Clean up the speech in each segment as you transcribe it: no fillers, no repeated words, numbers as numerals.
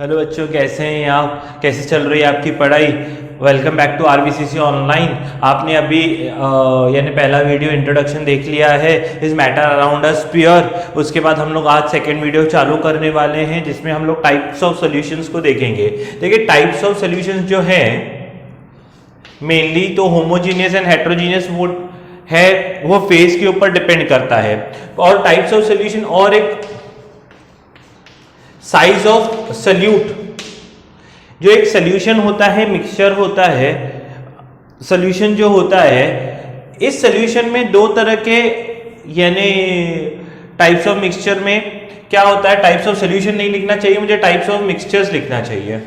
Hello बच्चों, कैसे हैं आप? कैसे चल रही है आपकी पढ़ाई? Welcome back to RBCC online. आपने अभी यानी पहला वीडियो इंट्रोडक्शन देख लिया है इस मैटर अराउंड अ स्फीयर। उसके बाद हम लोग आज सेकंड वीडियो चालू करने वाले हैं जिसमें हम लोग टाइप्स ऑफ सॉल्यूशंस को देखेंगे। देखिए, टाइप्स ऑफ सॉल्यूशंस जो है मेनली तो होमोजीनियस एंड हेट्रोजीनियस वो है, वो फेज के ऊपर डिपेंड करता है। और टाइप्स ऑफ सॉल्यूशन और एक साइज ऑफ सल्यूट, जो एक सॉल्यूशन होता है, मिक्सचर होता है, सॉल्यूशन जो होता है, इस सॉल्यूशन में दो तरह के यानी टाइप्स ऑफ मिक्सचर में क्या होता है, टाइप्स ऑफ सॉल्यूशन नहीं लिखना चाहिए मुझे, टाइप्स ऑफ मिक्सचर्स लिखना चाहिए।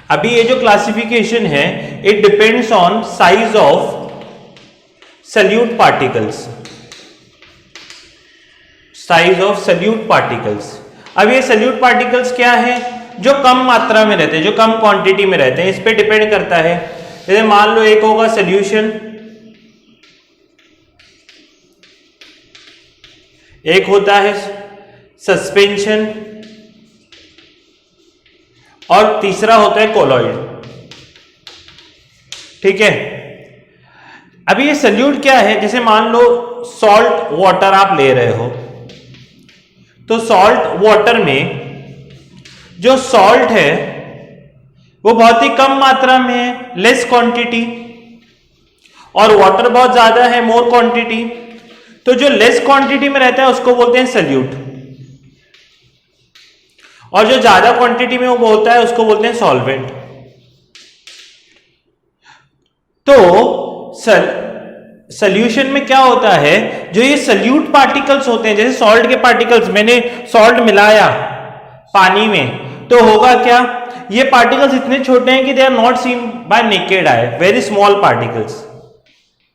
अभी ये जो क्लासिफिकेशन है it depends on size of solute particles, size of solute particles. अब ये सल्यूट पार्टिकल्स क्या है? जो कम मात्रा में रहते हैं, जो कम क्वांटिटी में रहते हैं, इस पे डिपेंड करता है। जैसे मान लो एक होगा सॉल्यूशन, एक होता है सस्पेंशन और तीसरा होता है कोलॉइड। ठीक है, अभी ये सल्यूट क्या है? जैसे मान लो सॉल्ट वाटर आप ले रहे हो, तो सॉल्ट वाटर में जो सॉल्ट है वो बहुत ही कम मात्रा में है, लेस क्वांटिटी, और वाटर बहुत ज्यादा है, मोर क्वांटिटी। तो जो लेस क्वांटिटी में रहता है उसको बोलते हैं सल्यूट, और जो ज्यादा क्वांटिटी में वो होता है उसको बोलते हैं सॉल्वेंट। तो सॉल्यूशन में क्या होता है, जो ये सल्यूट पार्टिकल्स होते हैं, जैसे सॉल्ट के पार्टिकल्स, मैंने सॉल्ट मिलाया पानी में, तो होगा क्या, ये पार्टिकल्स इतने छोटे हैं कि they are not seen by naked eye, very small particles,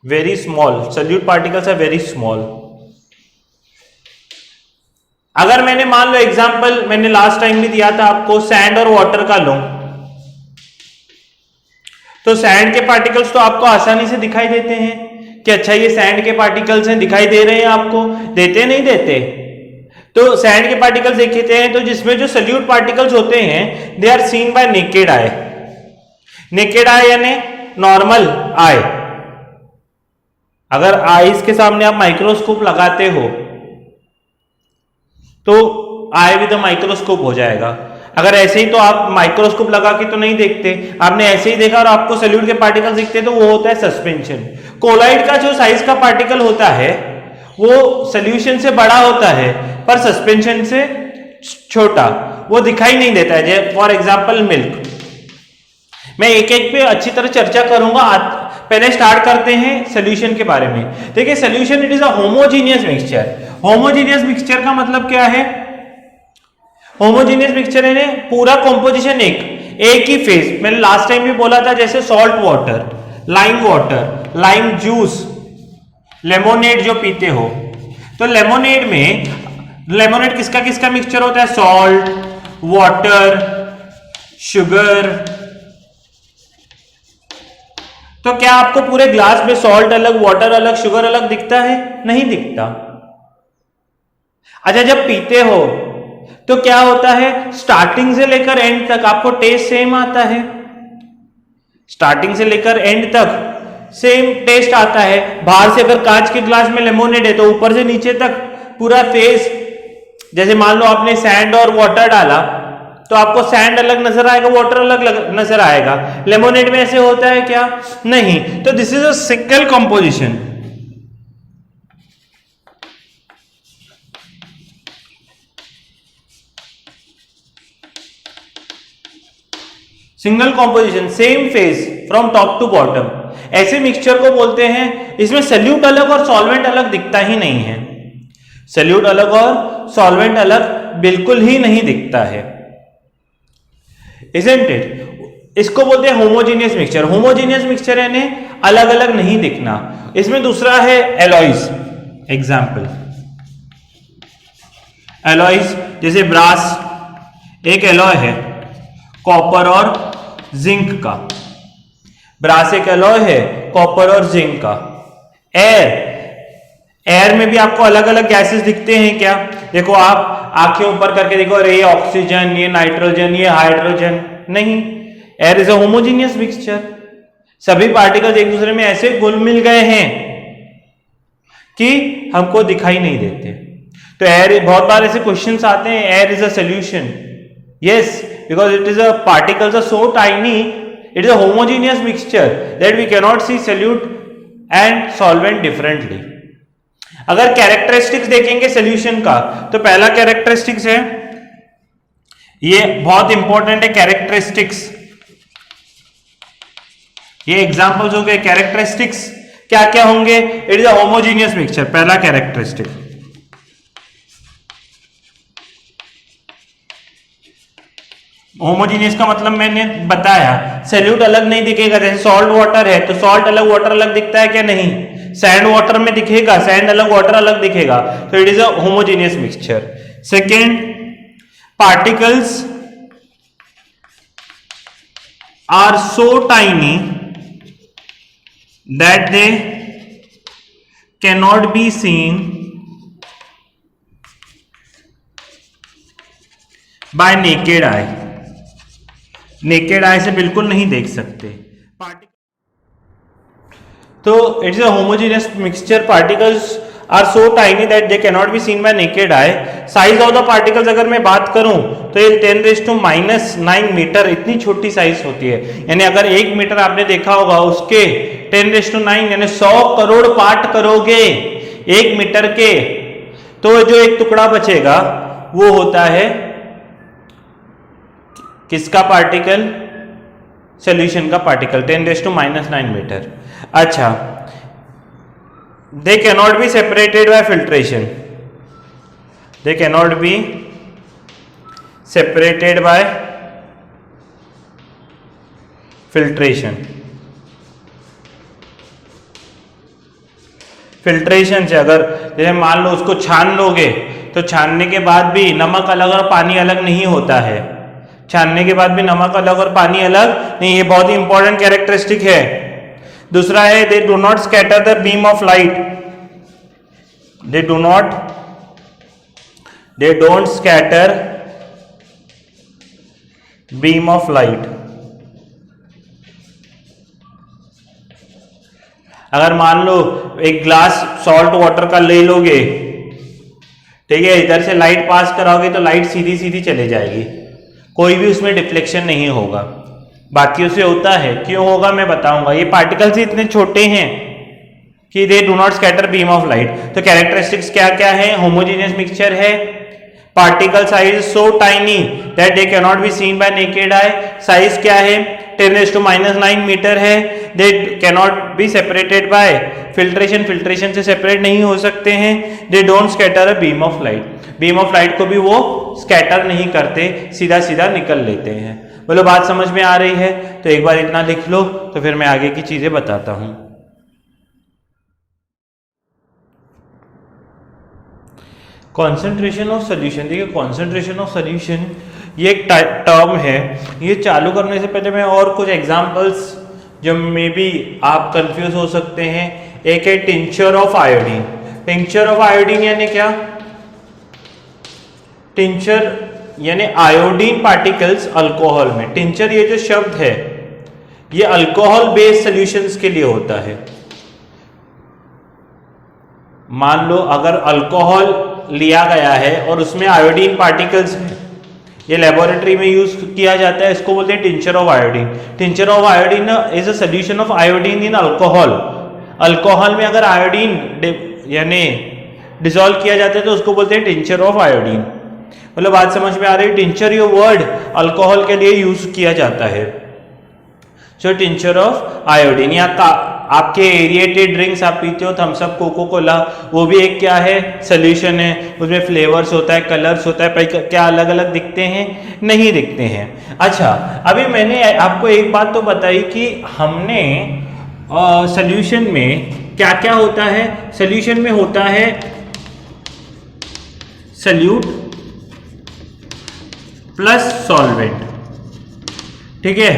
very small, solute particles are very small. अगर मैंने मान लो एग्जांपल मैंने लास्ट टाइम भी दिया था आपको, सैंड और वाटर का लो, तो सैंड के पार्टिकल्स तो आपको आसानी से दिखाई देते हैं कि अच्छा ये सैंड के पार्टिकल्स हैं, दिखाई दे रहे हैं आपको, देते नहीं देते? तो सैंड के पार्टिकल्स देखते हैं, तो जिसमें जो सल्यूट पार्टिकल्स होते हैं they are seen by naked eye. Naked eye यानी नॉर्मल आई। अगर आईज के सामने आप माइक्रोस्कोप लगाते हो तो आई विद माइक्रोस्कोप हो जाएगा। अगर ऐसे ही तो आप माइक्रोस्कोप लगा के तो नहीं देखते, आपने ऐसे ही देखा और आपको सल्यूट के पार्टिकल्स दिखते, तो वो होता है सस्पेंशन। कोलाइड का जो साइज का पार्टिकल होता है वो सॉल्यूशन से बड़ा होता है पर सस्पेंशन से छोटा, वो दिखाई नहीं देता है। जैसे फॉर एग्जांपल मिल्क। मैं एक एक पे अच्छी तरह चर्चा करूंगा, पहले स्टार्ट करते हैं सॉल्यूशन के बारे में। देखिए, solution it is a homogeneous mixture. Homogeneous mixture का मतलब क्या है? होमोजीनियस मिक्सचर है पूरा कॉम्पोजिशन एक ही फेज। मैंने लास्ट टाइम भी बोला था, जैसे salt water, water, lime juice, lemonade जो पीते हो, तो लेमोनेड में लेमोनेड किसका किसका मिक्सचर होता है? Salt, water, sugar. तो क्या आपको पूरे ग्लास में सॉल्ट अलग, वाटर अलग, शुगर अलग दिखता है? नहीं दिखता। अच्छा, जब पीते हो तो क्या होता है, स्टार्टिंग से लेकर एंड तक आपको टेस्ट सेम आता है, स्टार्टिंग से लेकर एंड तक सेम टेस्ट आता है। बाहर से अगर कांच के ग्लास में लेमोनेड है तो ऊपर से नीचे तक पूरा फेस, जैसे मान लो आपने सैंड और वाटर डाला तो आपको सैंड अलग नजर आएगा, वाटर अलग नजर आएगा। लेमोनेड में ऐसे होता है क्या? नहीं। तो this is a single composition. Single composition, same phase from top to bottom, ऐसे मिक्सचर को बोलते हैं। इसमें सल्यूट अलग और सॉल्वेंट अलग दिखता ही नहीं है। सल्यूट अलग और सॉल्वेंट अलग बिल्कुल ही नहीं दिखता है, इजंट इट? इसको बोलते हैं होमोजीनियस मिक्सचर। होमोजीनियस मिक्सचर यानी अलग अलग नहीं दिखना। इसमें दूसरा है एलॉयज। एग्जाम्पल एलॉयज, जैसे ब्रास एक एलॉय है, कॉपर और जिंक का। ब्रास एक एलॉय है कॉपर और जिंक का। एयर में भी आपको अलग अलग गैसेस दिखते हैं क्या? देखो आप आंखें ऊपर करके देखो, अरे ये ऑक्सीजन, ये नाइट्रोजन, ये हाइड्रोजन, नहीं, air is a homogeneous mixture. सभी पार्टिकल्स एक दूसरे में ऐसे घुल मिल गए हैं कि हमको दिखाई नहीं देते। तो एयर, बहुत बार ऐसे क्वेश्चंस आते हैं, air is a solution. Yes, because it is a particles are so tiny, it is a homogeneous mixture that we cannot see solute and solvent differently. अगर कैरेक्टरिस्टिक्स देखेंगे सोल्यूशन का, तो पहला कैरेक्टरिस्टिक्स है, ये बहुत इंपॉर्टेंट है, कैरेक्टरिस्टिक्स। ये एग्जांपल्स हो गए कैरेक्टरिस्टिक्स, क्या क्या होंगे? It is a homogeneous mixture, पहला कैरेक्टरिस्टिक। होमोजीनियस का मतलब मैंने बताया, सैल्यूट अलग नहीं दिखेगा। जैसे सॉल्ट वाटर है तो सॉल्ट अलग, वाटर अलग दिखता है क्या? नहीं। सैंड वाटर में दिखेगा, सैंड अलग, वाटर अलग दिखेगा। तो it is a homogeneous mixture. Second, particles are so tiny that they cannot be seen by naked eye। naked eye से बिल्कुल नहीं देख सकते। तो it's a homogeneous mixture, particles are so tiny that they cannot be seen by naked eye. Size of the particles अगर मैं बात करूं तो ये 10⁻⁹ मीटर, इतनी छोटी साइज होती है। यानी अगर 1 मीटर आपने देखा होगा, उसके 10⁹ यानी 100 करोड़ पार्ट करोगे 1 मीटर के, तो जो एक टुकड़ा बचेगा वो होता है किसका पार्टिकल? सॉल्यूशन का पार्टिकल, 10⁻⁹ मीटर। अच्छा, they cannot be separated by filtration, they cannot be separated by filtration। Filtration से अगर जैसे मान लो उसको छान लोगे तो छानने के बाद भी नमक अलग और पानी अलग नहीं होता है। छानने के बाद भी नमक अलग और पानी अलग नहीं, ये बहुत ही इंपॉर्टेंट कैरेक्टरिस्टिक है। दूसरा है, they do not scatter the beam of light, they don't scatter beam of light. अगर मान लो एक ग्लास सॉल्ट वाटर का ले लोगे, ठीक है, इधर से लाइट पास कराओगे तो लाइट सीधी सीधी चले जाएगी, कोई भी उसमें डिफ्लेक्शन नहीं होगा। बाकियों से होता है, क्यों होगा मैं बताऊंगा। ये पार्टिकल्स ही इतने छोटे हैं कि they do not scatter beam of light. तो कैरेक्टरिस्टिक्स क्या क्या है? होमोजेनियस मिक्सचर है, particle size so tiny that they cannot be seen by naked eye. Size क्या है? 10⁻⁹ मीटर है। दे cannot be separated by filtration, filtration से सेपरेट नहीं हो सकते हैं। They don't scatter a beam of light, beam of light को भी वो स्कैटर नहीं करते, सीधा सीधा निकल लेते हैं। बोलो बात समझ में आ रही है? तो एक बार इतना लिख लो, तो फिर मैं आगे की चीजें बताता हूं। कॉन्सेंट्रेशन ऑफ सोल्यूशन, देखिए कॉन्सेंट्रेशन ऑफ सोल्यूशन ये एक टर्म है। ये चालू करने से पहले मैं और कुछ एग्जांपल्स जो मे बी आप कंफ्यूज हो सकते हैं। एक है tincture of iodine. Tincture of iodine यानी क्या? टिंचर यानी आयोडीन पार्टिकल्स अल्कोहल में। टिंचर ये जो शब्द है ये अल्कोहल बेस्ड सॉल्यूशंस के लिए होता है। मान लो अगर अल्कोहल लिया गया है और उसमें आयोडीन पार्टिकल्स हैं, ये लेबोरेटरी में यूज किया जाता है, इसको बोलते हैं tincture of iodine. Tincture of iodine is a solution of iodine in alcohol. Alcohol में अगर आयोडीन यानी डिसॉल्व किया जाता है तो उसको बोलते हैं टिंचर ऑफ आयोडीन। मतलब बात समझ में आ रही है? टिंचर ये वर्ड अल्कोहल के लिए यूज किया जाता है। सो टिंचर ऑफ आयोडीन, या आपके एरिएटेड ड्रिंक्स आप पीते हो, थम्स अप, कोको कोला, वो भी एक क्या है? सोल्यूशन है। उसमें फ्लेवर्स होता है, कलर्स होता है, पर क्या अलग अलग दिखते हैं? नहीं दिखते हैं। अच्छा, अभी मैंने आपको एक बात तो बताई कि हमने सोल्यूशन में क्या क्या होता है। सोल्यूशन में होता है सोल्यूट प्लस सॉल्वेंट, ठीक है।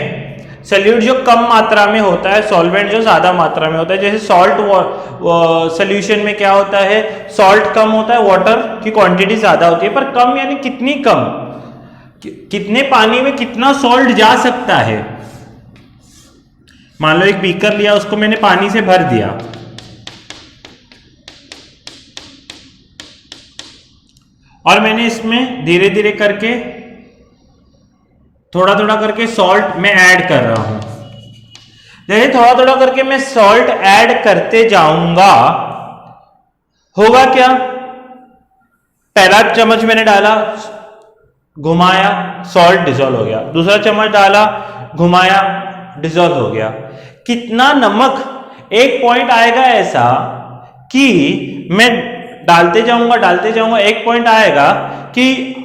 सल्यूट जो कम मात्रा में होता है, सॉल्वेंट जो ज्यादा मात्रा में होता है। जैसे सॉल्ट सोल्यूशन में क्या होता है, सॉल्ट कम होता है, वाटर की क्वांटिटी ज्यादा होती है। पर कम यानी कितनी कम, कितने पानी में कितना सॉल्ट जा सकता है। मान लो एक बीकर लिया, उसको मैंने पानी से भर दिया, और मैंने इसमें धीरे धीरे करके थोड़ा थोड़ा करके सॉल्ट मैं ऐड कर रहा हूं। जैसे थोड़ा थोड़ा करके मैं सॉल्ट ऐड करते जाऊंगा, होगा क्या, पहला चम्मच मैंने डाला, घुमाया, सॉल्ट डिसॉल्व हो गया। दूसरा चम्मच डाला, घुमाया, डिसॉल्व हो गया। कितना नमक, एक पॉइंट आएगा ऐसा कि मैं डालते जाऊंगा, एक पॉइंट आएगा कि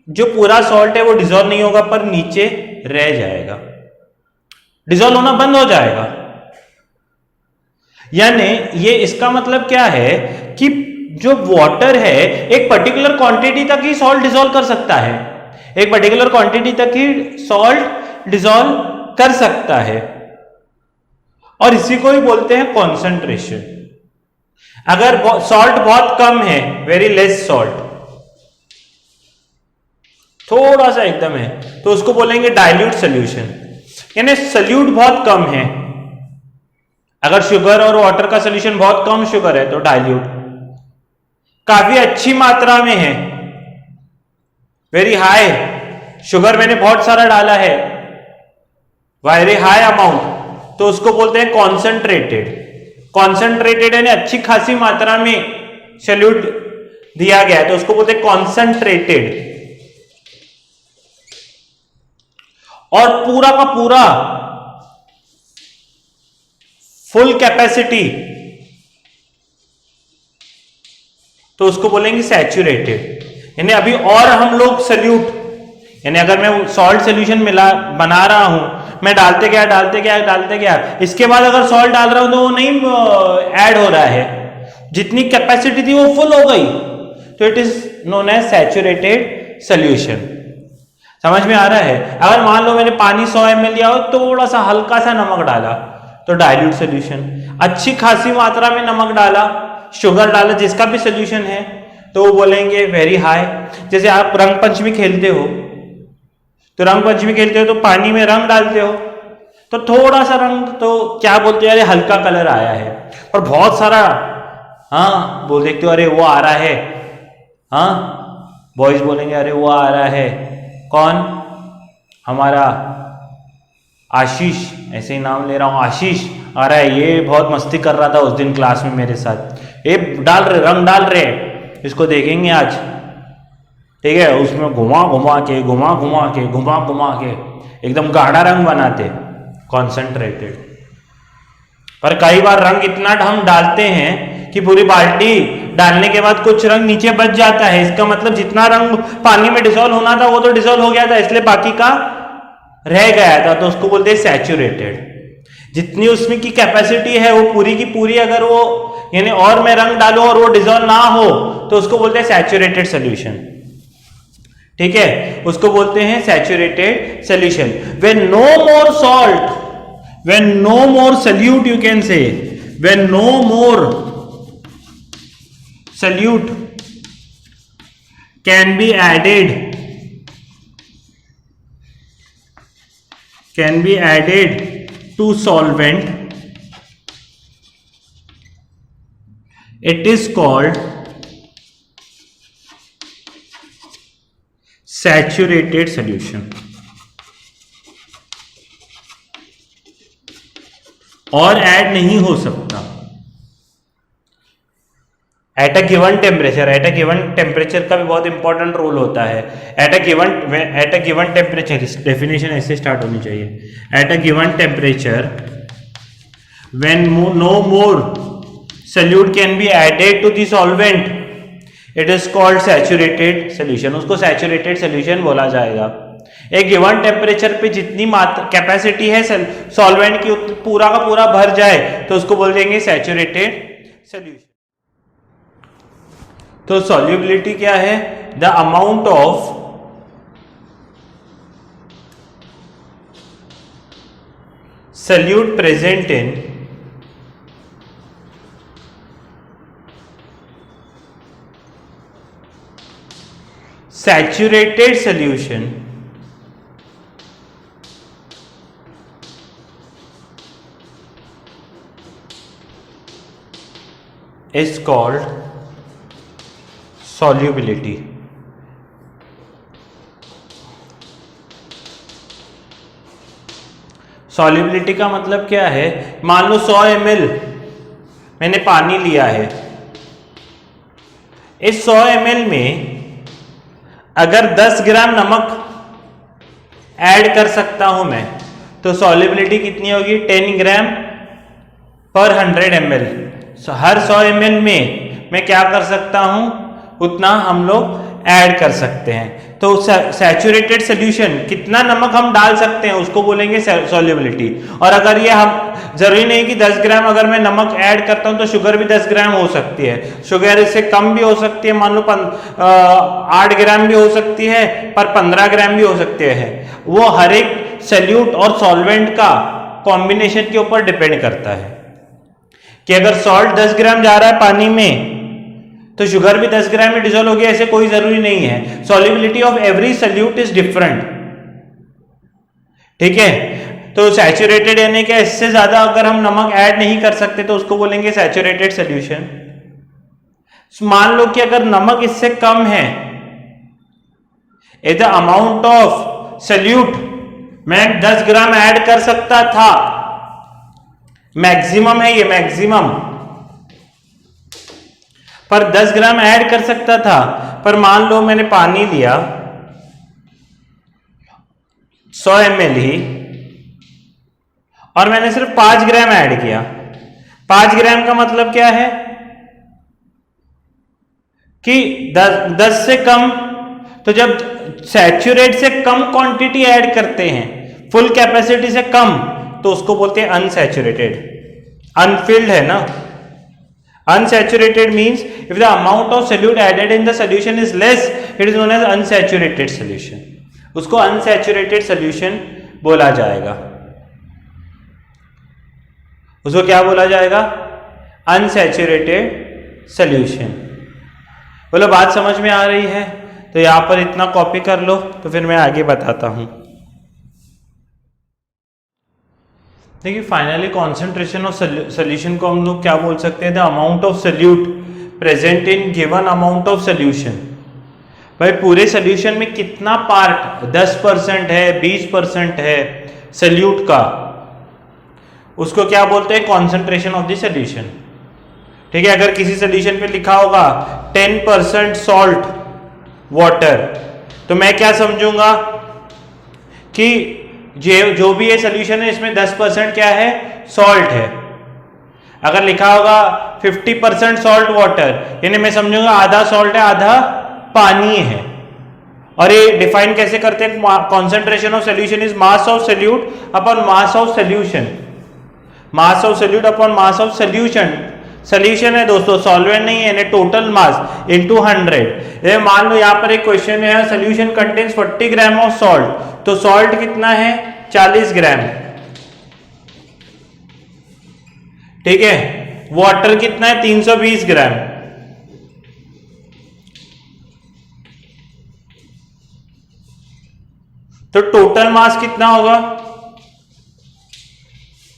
जो पूरा सॉल्ट है वो डिसॉल्व नहीं होगा, पर नीचे रह जाएगा, डिसॉल्व होना बंद हो जाएगा। यानी ये इसका मतलब क्या है कि जो वाटर है एक पर्टिकुलर क्वांटिटी तक ही सॉल्ट डिसॉल्व कर सकता है, एक पर्टिकुलर क्वांटिटी तक ही सॉल्ट डिसॉल्व कर सकता है, और इसी को ही बोलते हैं कॉन्सेंट्रेशन। अगर सॉल्ट बहुत कम है, वेरी लेस सॉल्ट, थोड़ा सा एकदम है, तो उसको बोलेंगे डाइल्यूट सोल्यूशन, यानी सोल्यूट बहुत कम है। अगर शुगर और वाटर का सोल्यूशन बहुत कम शुगर है तो डाइल्यूट, काफी अच्छी मात्रा में है, वेरी हाई शुगर मैंने बहुत सारा डाला है, वेरी हाई अमाउंट, तो उसको बोलते हैं कॉन्सेंट्रेटेड। कॉन्सेंट्रेटेड यानी अच्छी खासी मात्रा में सोल्यूट दिया गया है, तो उसको बोलते हैं कॉन्सेंट्रेटेड। और पूरा का पूरा फुल कैपेसिटी, तो उसको बोलेंगे सैचुरेटेड। यानी अभी और हम लोग सोल्यूट, यानी अगर मैं सॉल्ट सोल्यूशन बना रहा हूं, मैं डालते गया, इसके बाद अगर सॉल्ट डाल रहा हूं तो वो नहीं ऐड हो रहा है, जितनी कैपेसिटी थी वो फुल हो गई, तो it is known as saturated solution. समझ में आ रहा है। अगर मान लो मैंने पानी 100 ml लिया हो, थोड़ा सा हल्का सा नमक डाला तो डाइल्यूट सोल्यूशन, अच्छी खासी मात्रा में नमक डाला, शुगर डाला, जिसका भी सोल्यूशन है, तो वो बोलेंगे वेरी हाई। जैसे आप रंग पंचमी खेलते हो, तो पानी में रंग डालते हो, तो थोड़ा सा रंग तो क्या बोलते हैं, अरे हल्का कलर आया है, और बहुत सारा, हाँ बोल देखते हो, अरे वो आ रहा है, हाँ बॉयज बोलेंगे अरे वो आ रहा है, कौन, हमारा आशीष, ऐसे ही नाम ले रहा हूं, आशीष आ रहा है, ये बहुत मस्ती कर रहा था उस दिन क्लास में मेरे साथ, ये रंग डाल रहे, इसको देखेंगे आज, ठीक है। उसमें घुमा घुमा के एकदम गाढ़ा रंग बनाते, कॉन्सेंट्रेटेड। पर कई बार रंग इतना हम डालते हैं कि पूरी बाल्टी डालने के बाद कुछ रंग नीचे बच जाता है, इसका मतलब जितना रंग पानी में डिसॉल्व होना था वो तो डिसॉल्व हो गया था, इसलिए बाकी का रह गया था, तो उसको बोलते हैं सैचुरेटेड। जितनी उसमें की कैपेसिटी है वो पूरी की पूरी, अगर वो यानी और मैं रंग डालूं और वो डिसॉल्व ना हो तो उसको बोलते हैं सैचुरेटेड सोल्यूशन, ठीक है, उसको बोलते हैं saturated solution. When no more salt, when no more solute, you can say when no more solute can be added to solvent, it is called saturated solution। और ऐड नहीं हो सकता at a given temperature. At a given temperature का भी बहुत important role होता है। At a given temperature, definition ऐसे स्टार्ट होनी चाहिए, at a given temperature when no more solute can be added to the solvent, it is called saturated solution. उसको saturated solution बोला जाएगा। एक गिवन टेम्परेचर पे जितनी कैपेसिटी है सॉल्वेंट की पूरा का पूरा भर जाए तो उसको बोल देंगे सैचुरेटेड सोल्यूशन। तो सॉल्युबिलिटी क्या है? The amount of solute present in saturated solution is called solubility. Solubility का मतलब क्या है? मान लो 100 ml मैंने पानी लिया है। इस 100 ml में अगर 10 ग्राम नमक ऐड कर सकता हूं मैं, तो सॉल्युबिलिटी कितनी होगी? 10 ग्राम पर 100 ml। हर 100 ml में मैं क्या कर सकता हूं? उतना हम लोग ऐड कर सकते हैं। तो सैचुरेटेड सॉल्यूशन, कितना नमक हम डाल सकते हैं उसको बोलेंगे सॉल्युबिलिटी। और अगर ये हम, जरूरी नहीं कि 10 ग्राम अगर मैं नमक ऐड करता हूं तो शुगर भी 10 ग्राम हो सकती है। शुगर इससे कम भी हो सकती है, मान लो 8 ग्राम भी हो सकती है, पर 15 ग्राम भी हो सकते हैं। वो हर एक सॉल्यूट और सॉल्वेंट का कॉम्बिनेशन के ऊपर डिपेंड करता है कि अगर सॉल्ट 10 ग्राम जा रहा है पानी में तो शुगर भी 10 ग्राम में डिसॉल्व हो गया, ऐसे कोई जरूरी नहीं है। Solubility of every solute is different, ठीक है। तो सैचुरेटेड यानी कि इससे ज्यादा अगर हम नमक ऐड नहीं कर सकते तो उसको बोलेंगे सैचुरेटेड सॉल्यूशन। मान लो कि अगर नमक इससे कम है, द अमाउंट ऑफ सॉल्यूट मैं 10 ग्राम ऐड कर सकता था, मैक्सिमम है ये, मैक्सिमम, पर 10 ग्राम ऐड कर सकता था। पर मान लो मैंने पानी लिया 100 ml ही, और मैंने सिर्फ 5 ग्राम ऐड किया। 5 ग्राम का मतलब क्या है कि 10 से कम। तो जब सैचुरेट से कम क्वांटिटी ऐड करते हैं, फुल कैपेसिटी से कम, तो उसको बोलते हैं अनसैचुरेटेड। अनफिल्ड है ना। Unsaturated means if the amount of solute added in the solution is less, it is known as unsaturated solution. उसको unsaturated solution बोला जाएगा। उसको क्या बोला जाएगा? unsaturated solution। बोलो बात समझ में आ रही है? तो यहां पर इतना कॉपी कर लो, तो फिर मैं आगे बताता हूं। देखिए फाइनली कॉन्सेंट्रेशन ऑफ सोल्यूशन को हम लोग क्या बोल सकते हैं? The amount of solute present in given amount of solution. भाई पूरे सोल्यूशन में कितना पार्ट 10% है, 20% है सोल्यूट का, उसको क्या बोलते हैं? Concentration of the solution. ठीक है, अगर किसी सोल्यूशन पे लिखा होगा 10% सॉल्ट वाटर, तो मैं क्या समझूंगा कि जो भी ये सोल्यूशन है इसमें 10% क्या है? सॉल्ट है। अगर लिखा होगा 50% सॉल्ट वाटर, यानी मैं समझूंगा आधा सॉल्ट है आधा पानी है। और ये डिफाइन कैसे करते हैं? Concentration of solution is mass of solute upon mass of solution. Mass of solute upon mass of solution. Solution है दोस्तों, सॉल्वेंट नहीं है, टोटल मास इनटू 100। मान लो यहाँ पर एक क्वेश्चन है, solution contains 40 gram of salt, तो सॉल्ट कितना है? 40 ग्राम। ठीक है, वाटर कितना है? 320 ग्राम। तो टोटल मास कितना होगा?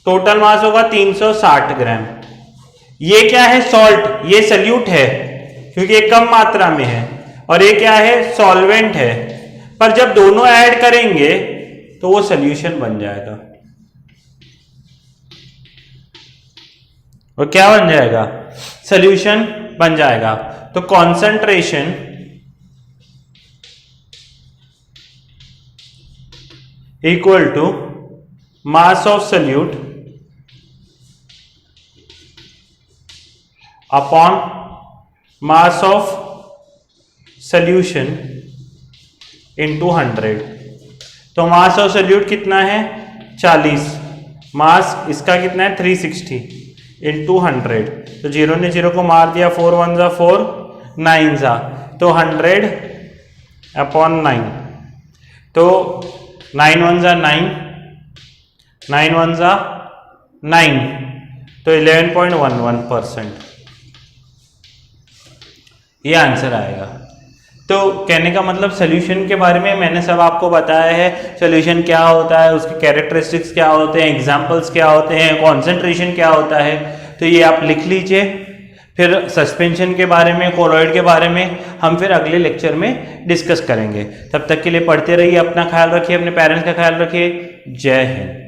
टोटल मास होगा 360 ग्राम। ये क्या है? सॉल्ट। ये सल्यूट है क्योंकि ये कम मात्रा में है, और ये क्या है? सॉल्वेंट है। पर जब दोनों ऐड करेंगे तो वो सॉल्यूशन बन जाएगा। और क्या बन जाएगा? सॉल्यूशन बन जाएगा। तो concentration equal to mass of solute upon mass of solution into 100। तो मास ऑफ सॉल्यूट कितना है? 40। मास इसका कितना है? 360 इनटू 100। तो 0 ने 0 को मार दिया, 4 1 जा 4, 9 जा, तो 100 अपॉन 9। तो 9 1 जा 9, 9 1 जा 9, तो 11.11%, ये आंसर आएगा। तो कहने का मतलब सोल्यूशन के बारे में मैंने सब आपको बताया है, सोल्यूशन क्या होता है, उसके कैरेक्टरिस्टिक्स क्या होते हैं, एग्जांपल्स क्या होते हैं, कॉन्सेंट्रेशन क्या होता है, तो ये आप लिख लीजिए। फिर सस्पेंशन के बारे में, कोलॉइड के बारे में हम फिर अगले लेक्चर में डिस्कस करेंगे। तब तक के लिए पढ़ते रहिए, अपना ख्याल रखिए, अपने पेरेंट्स का ख्याल रखिए। जय हिंद।